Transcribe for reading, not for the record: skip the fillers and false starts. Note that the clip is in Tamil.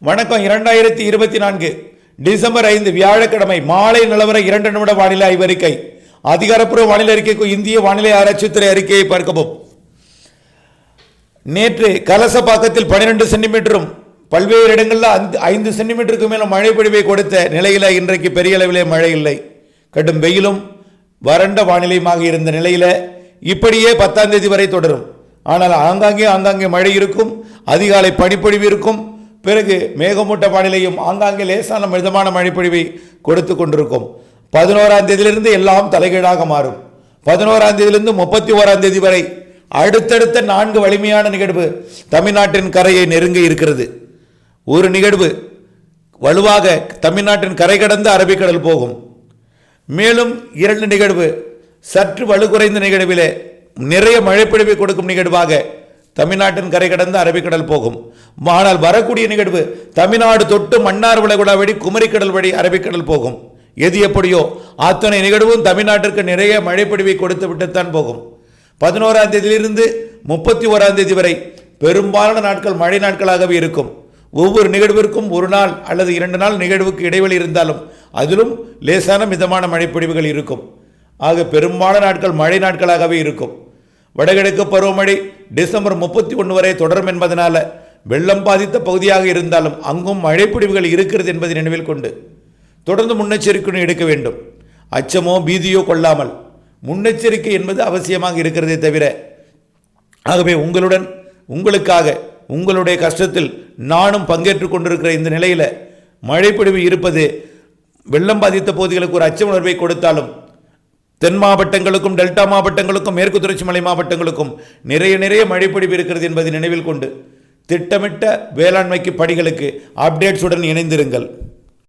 வணக்கம். 2024 டிசம்பர் 5 வியாழக்கிழமை மாலை நிலவர 2 நிமிட வானிலை ஆய்வறிக்கை. அதிகாரப்பூர்வ வானிலை அறிக்கைக்கு இந்திய வானிலை ஆராய்ச்சித்துறை அறிக்கையை பார்க்கவும். நேற்று கலசப்பாக்கத்தில் 12 சென்டிமீட்டரும் பல்வேறு இடங்களில் 5 சென்டிமீட்டருக்கு மேலும் மழை பொழிவை கொடுத்த நிலையில் இன்றைக்கு பெரிய அளவிலே மழை இல்லை. கடும் வெயிலும் வறண்ட வானிலையுமாக இருந்த நிலையில் இப்படியே 10ஆம் தேதி வரை தொடரும். ஆனால் ஆங்காங்கே மழை இருக்கும், அதிகாலை பனிப்பொழிவு இருக்கும், பிறகு மேகமூட்ட வானிலையும் ஆங்காங்கே லேசான மிதமான மழைப்பொழிவை கொடுத்து கொண்டிருக்கும். 11ஆம் தேதியிலிருந்து எல்லாம் தலைகீழாக மாறும். 11ஆம் தேதியிலிருந்து 31ஆம் தேதி வரை அடுத்தடுத்த 4 வலிமையான நிகழ்வு தமிழ்நாட்டின் கரையை நெருங்க இருக்கிறது. ஒரு நிகழ்வு வலுவாக தமிழ்நாட்டின் கரை கடந்து அரபிக்கடல் போகும். மேலும் 2 நிகழ்வு சற்று வலு குறைந்த நிகழ்விலே நிறைய மழைப்பொழிவை கொடுக்கும் நிகழ்வாக தமிழ்நாட்டின் கரை கடந்து அரபிக்கடல் போகும். ஆனால் வரக்கூடிய நிகழ்வு தமிழ்நாடு தொட்டு மன்னார் வளைகுடா வழி குமரிக்கடல் வழி அரபிக்கடல் போகும். எது எப்படியோ அத்தனை நிகழ்வும் தமிழ்நாட்டிற்கு நிறைய மழைப்பொழிவை கொடுத்து விட்டுத்தான் போகும். 11ஆம் தேதியிலிருந்து 31ஆம் தேதி வரை பெரும்பாலான நாட்கள் மழை நாட்களாகவே இருக்கும். ஒவ்வொரு நிகழ்விற்கும் ஒரு நாள் அல்லது 2 நாள் நிகழ்வுக்கு இடைவெளி இருந்தாலும் அதிலும் லேசான மிதமான மழைப்பொழிவுகள் இருக்கும். ஆக பெரும்பாலான நாட்கள் மழை நாட்களாகவே இருக்கும். வடகிழக்கு பருவமழை டிசம்பர் 31 வரை தொடரும் என்பதனால வெள்ளம் பாதித்த பகுதியாக இருந்தாலும் அங்கும் மழைப்பொழிவுகள் இருக்கிறது என்பதை நினைவில் கொண்டு தொடர்ந்து முன்னெச்சரிக்கை எடுக்க வேண்டும். அச்சமோ பீதியோ கொள்ளாமல் முன்னெச்சரிக்கை என்பது அவசியமாக இருக்கிறதே தவிர, ஆகவே உங்களுக்காக உங்களுடைய கஷ்டத்தில் நானும் பங்கேற்று கொண்டிருக்கிற இந்த நிலையில் மழைப்பொழிவு இருப்பது வெள்ளம் பாதித்த பகுதிகளுக்கு ஒரு அச்ச உணர்வை கொடுத்தாலும் தென் மாவட்டங்களுக்கும் டெல்டா மாவட்டங்களுக்கும் மேற்கு தொடர்ச்சி மலை மாவட்டங்களுக்கும் நிறைய மழைப்பொழிவு இருக்கிறது என்பதை நினைவில் கொண்டு திட்டமிட்ட வேளாண்மைக்கு பணிகளுக்கு அப்டேட்ஸுடன் இணைந்திருங்கள்.